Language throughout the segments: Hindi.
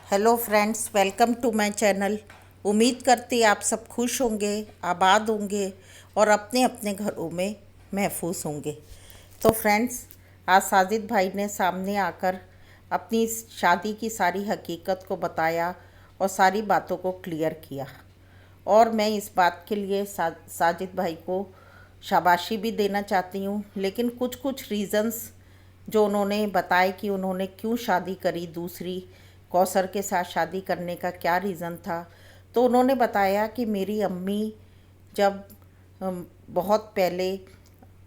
Hello friends, welcome to my channel. उम्मीद करती आप सब खुश होंगे, आबाद होंगे और अपने अपने घरों में महफूज होंगे। तो फ्रेंड्स, आज साजिद भाई ने सामने आकर अपनी शादी की सारी हकीकत को बताया और सारी बातों को क्लियर किया। और मैं इस बात के लिए साजिद भाई को शाबाशी भी देना चाहती हूँ, लेकिन कुछ कुछ रीज़न्स जो उन्होंने बताए कि उन्होंने क्यों शादी करी, दूसरी कौसर के साथ शादी करने का क्या रीज़न था। तो उन्होंने बताया कि मेरी अम्मी जब बहुत पहले,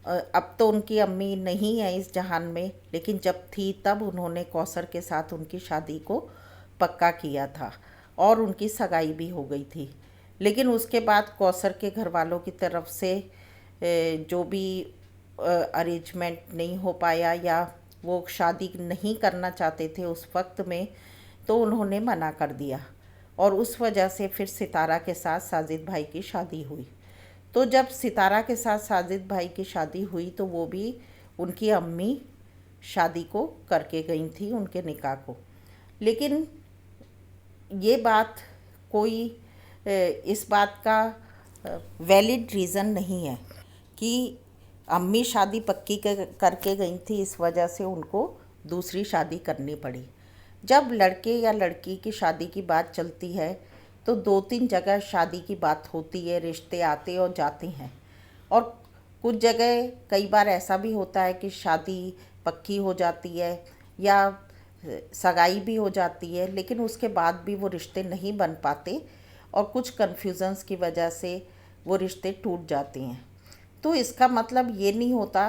अब तो उनकी अम्मी नहीं है इस जहान में, लेकिन जब थी तब उन्होंने कौसर के साथ उनकी शादी को पक्का किया था और उनकी सगाई भी हो गई थी। लेकिन उसके बाद कौसर के घर वालों की तरफ से जो भी अरेंजमेंट नहीं हो पाया या वो शादी नहीं करना चाहते थे उस वक्त में, तो उन्होंने मना कर दिया और उस वजह से फिर सितारा के साथ साजिद भाई की शादी हुई। तो जब सितारा के साथ साजिद भाई की शादी हुई तो वो भी उनकी अम्मी शादी को करके गई थी, उनके निकाह को। लेकिन ये बात कोई इस बात का वैलिड रीज़न नहीं है कि अम्मी शादी पक्की करके गई थी, इस वजह से उनको दूसरी शादी करनी पड़ी। जब लड़के या लड़की की शादी की बात चलती है तो दो तीन जगह शादी की बात होती है, रिश्ते आते और जाते हैं। और कुछ जगह कई बार ऐसा भी होता है कि शादी पक्की हो जाती है या सगाई भी हो जाती है, लेकिन उसके बाद भी वो रिश्ते नहीं बन पाते और कुछ कन्फ्यूज़न्स की वजह से वो रिश्ते टूट जाते हैं। तो इसका मतलब ये नहीं होता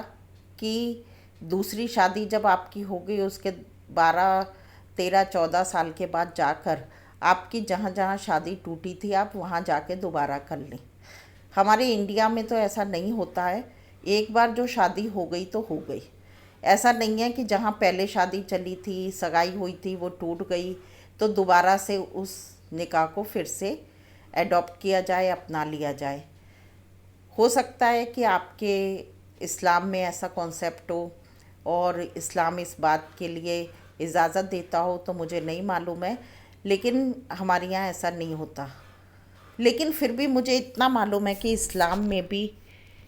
कि दूसरी शादी जब आपकी हो गई उसके 12, 13, 14 साल के बाद जाकर आपकी जहाँ जहाँ शादी टूटी थी आप वहाँ जाके दोबारा कर लें। हमारे इंडिया में तो ऐसा नहीं होता है। एक बार जो शादी हो गई तो हो गई। ऐसा नहीं है कि जहाँ पहले शादी चली थी, सगाई हुई थी, वो टूट गई तो दोबारा से उस निकाह को फिर से एडॉप्ट किया जाए, अपना लिया जाए। हो सकता है कि आपके इस्लाम में ऐसा कॉन्सेप्ट हो और इस्लाम इस बात के लिए इजाज़त देता हो, तो मुझे नहीं मालूम है, लेकिन हमारे यहाँ ऐसा नहीं होता। लेकिन फिर भी मुझे इतना मालूम है कि इस्लाम में भी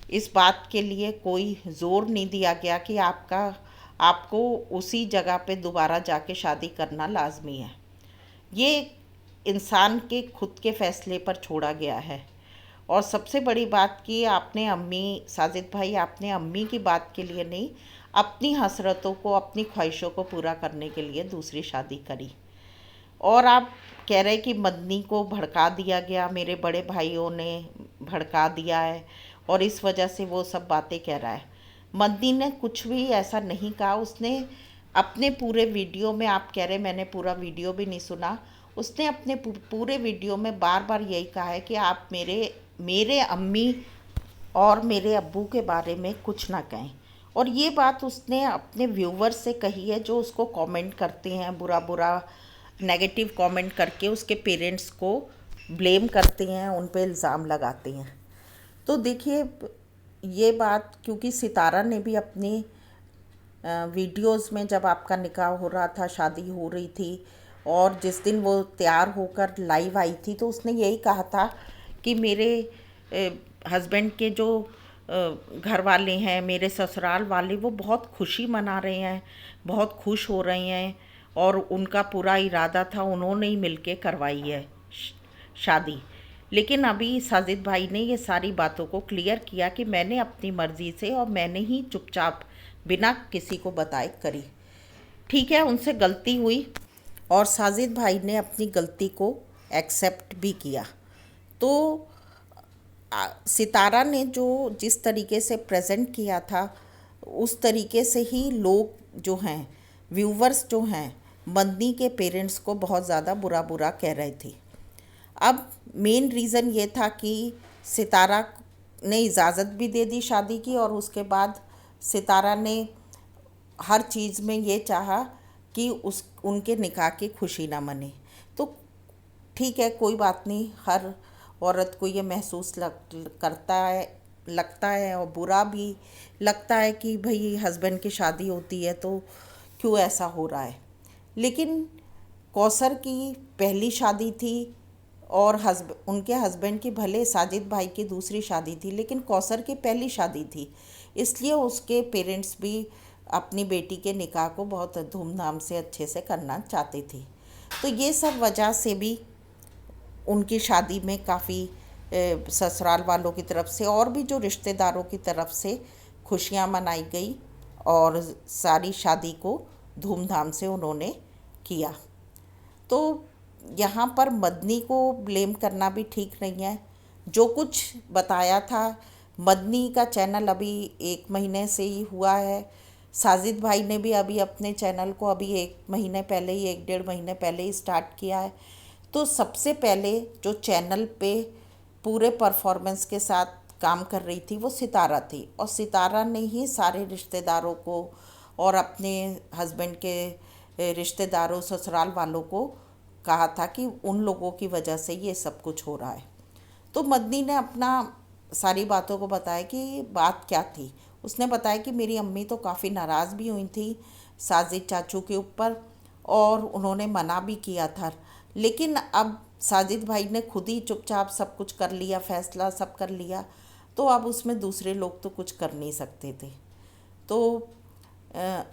इस बात के लिए कोई ज़ोर नहीं दिया गया कि आपको उसी जगह पे दोबारा जाके शादी करना लाजमी है। ये इंसान के खुद के फ़ैसले पर छोड़ा गया है। और सबसे बड़ी बात कि आपने अम्मी, साजिद भाई, आपने अम्मी की बात के लिए नहीं, अपनी हसरतों को, अपनी ख्वाहिशों को पूरा करने के लिए दूसरी शादी करी। और आप कह रहे कि मदनी को भड़का दिया गया, मेरे बड़े भाइयों ने भड़का दिया है और इस वजह से वो सब बातें कह रहा है। मदनी ने कुछ भी ऐसा नहीं कहा। उसने अपने पूरे वीडियो में, आप कह रहे मैंने पूरा वीडियो भी नहीं सुना, उसने अपने पूरे वीडियो में बार बार यही कहा है कि आप मेरे मेरे अम्मी और मेरे अब्बू के बारे में कुछ ना कहें। और ये बात उसने अपने व्यूवर्स से कही है जो उसको कमेंट करते हैं, बुरा बुरा नेगेटिव कमेंट करके उसके पेरेंट्स को ब्लेम करते हैं, उन पे इल्ज़ाम लगाते हैं। तो देखिए, ये बात क्योंकि सितारा ने भी अपनी वीडियोस में, जब आपका निकाह हो रहा था, शादी हो रही थी और जिस दिन वो तैयार होकर लाइव आई थी, तो उसने यही कहा था कि मेरे हस्बैंड के जो घर वाले हैं, मेरे ससुराल वाले, वो बहुत खुशी मना रहे हैं, बहुत खुश हो रहे हैं और उनका पूरा इरादा था, उन्होंने ही मिलके करवाई है शादी। लेकिन अभी साजिद भाई ने ये सारी बातों को क्लियर किया कि मैंने अपनी मर्ज़ी से और मैंने ही चुपचाप बिना किसी को बताए करी। ठीक है, उनसे गलती हुई और साजिद भाई ने अपनी गलती को एक्सेप्ट भी किया। तो सितारा ने जो जिस तरीके से प्रेजेंट किया था, उस तरीके से ही लोग जो हैं, व्यूवर्स जो हैं, मदनी के पेरेंट्स को बहुत ज़्यादा बुरा बुरा कह रहे थे। अब मेन रीज़न ये था कि सितारा ने इजाज़त भी दे दी शादी की और उसके बाद सितारा ने हर चीज़ में ये चाहा कि उनके निकाह की खुशी ना मने। तो ठीक है, कोई बात नहीं, हर औरत को ये महसूस लगता है और बुरा भी लगता है कि भाई हस्बैंड की शादी होती है तो क्यों ऐसा हो रहा है। लेकिन कौसर की पहली शादी थी और उनके हस्बैंड की भले साजिद भाई की दूसरी शादी थी, लेकिन कौसर की पहली शादी थी, इसलिए उसके पेरेंट्स भी अपनी बेटी के निकाह को बहुत धूमधाम से अच्छे से करना चाहते थे। तो ये सब वजह से भी उनकी शादी में काफ़ी ससुराल वालों की तरफ से और भी जो रिश्तेदारों की तरफ से खुशियाँ मनाई गई और सारी शादी को धूमधाम से उन्होंने किया। तो यहाँ पर मदनी को ब्लेम करना भी ठीक नहीं है। जो कुछ बताया था, मदनी का चैनल अभी 1 महीने से ही हुआ है। साजिद भाई ने भी अभी अपने चैनल को अभी 1 महीने पहले ही 1 डेढ़ महीने पहले ही स्टार्ट किया है। तो सबसे पहले जो चैनल पे पूरे परफॉर्मेंस के साथ काम कर रही थी वो सितारा थी, और सितारा ने ही सारे रिश्तेदारों को और अपने हस्बैंड के रिश्तेदारों ससुराल वालों को कहा था कि उन लोगों की वजह से ये सब कुछ हो रहा है। तो मदनी ने अपना सारी बातों को बताया कि बात क्या थी। उसने बताया कि मेरी अम्मी तो काफ़ी नाराज़ भी हुई थी साजिद चाचू के ऊपर, और उन्होंने मना भी किया था, लेकिन अब साजिद भाई ने खुद ही चुपचाप सब कुछ कर लिया, फैसला सब कर लिया, तो अब उसमें दूसरे लोग तो कुछ कर नहीं सकते थे। तो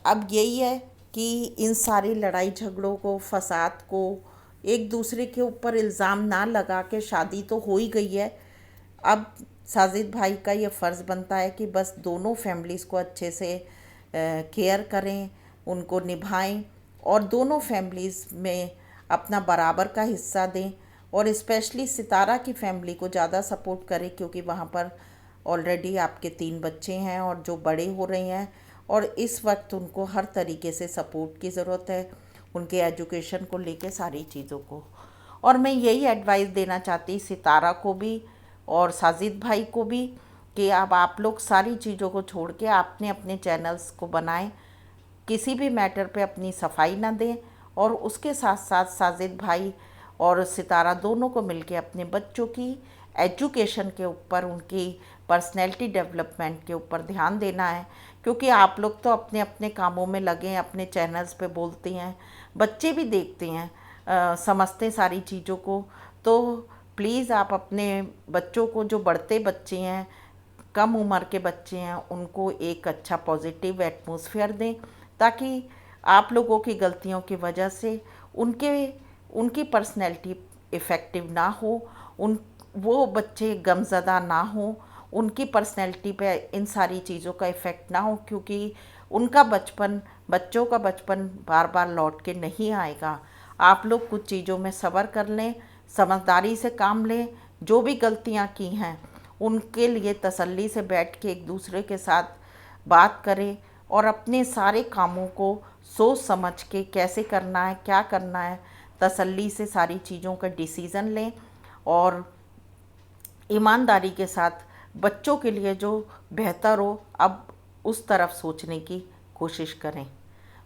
अब यही है कि इन सारी लड़ाई झगड़ों को, फसाद को, एक दूसरे के ऊपर इल्ज़ाम ना लगा के शादी तो हो ही गई है। अब साजिद भाई का ये फ़र्ज़ बनता है कि बस दोनों फैमिलीज़ को अच्छे से केयर करें, उनको निभाएं और दोनों फैमिलीज़ में अपना बराबर का हिस्सा दें, और स्पेशली सितारा की फैमिली को ज़्यादा सपोर्ट करें, क्योंकि वहाँ पर ऑलरेडी आपके 3 बच्चे हैं और जो बड़े हो रहे हैं, और इस वक्त उनको हर तरीके से सपोर्ट की ज़रूरत है, उनके एजुकेशन को लेके सारी चीज़ों को। और मैं यही एडवाइस देना चाहती सितारा को भी और साजिद भाई को भी कि अब आप लोग सारी चीज़ों को छोड़ के आपने अपने चैनल्स को बनाएं, किसी भी मैटर पे अपनी सफाई ना दें, और उसके साथ साथ साजिद भाई और सितारा दोनों को मिलके अपने बच्चों की एजुकेशन के ऊपर, उनकी पर्सनैलिटी डेवलपमेंट के ऊपर ध्यान देना है, क्योंकि आप लोग तो अपने अपने कामों में लगे हैं, अपने चैनल्स पे बोलते हैं, बच्चे भी देखते हैं, समझते सारी चीज़ों को। तो प्लीज़ आप अपने बच्चों को, जो बढ़ते बच्चे हैं, कम उम्र के बच्चे हैं, उनको एक अच्छा पॉजिटिव एटमॉस्फेयर दें, ताकि आप लोगों की गलतियों की वजह से उनकी पर्सनैलिटी इफ़ेक्टिव ना हो, वो बच्चे गमज़दा ना हो, उनकी पर्सनैलिटी पे इन सारी चीज़ों का इफ़ेक्ट ना हो, क्योंकि बच्चों का बचपन बार बार लौट के नहीं आएगा। आप लोग कुछ चीज़ों में सब्र कर लें, समझदारी से काम लें, जो भी गलतियां की हैं उनके लिए तसल्ली से बैठ के एक दूसरे के साथ बात करें, और अपने सारे कामों को सोच समझ के कैसे करना है, क्या करना है, तसल्ली से सारी चीज़ों का डिसीज़न लें, और ईमानदारी के साथ बच्चों के लिए जो बेहतर हो अब उस तरफ सोचने की कोशिश करें।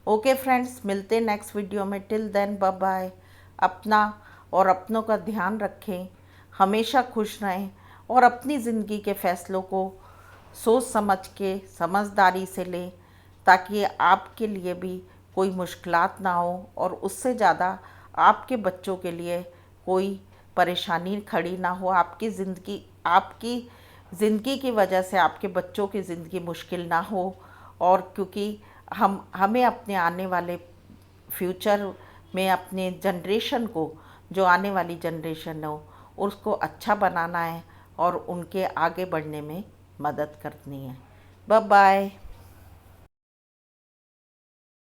ओके फ्रेंड्स, मिलते नेक्स्ट वीडियो में। Till then bye bye. अपना और अपनों का ध्यान रखें, हमेशा खुश रहें, और अपनी ज़िंदगी के फ़ैसलों को सोच समझ के समझदारी से लें, ताकि आपके लिए भी कोई मुश्किलात ना हो, और उससे ज़्यादा आपके बच्चों के लिए कोई परेशानी खड़ी ना हो। आपकी ज़िंदगी की वजह से आपके बच्चों की ज़िंदगी मुश्किल ना हो, और क्योंकि हमें अपने आने वाले फ्यूचर में अपने जनरेशन को, जो आने वाली जनरेशन हो, उसको अच्छा बनाना है और उनके आगे बढ़ने में मदद करनी है। Bye bye.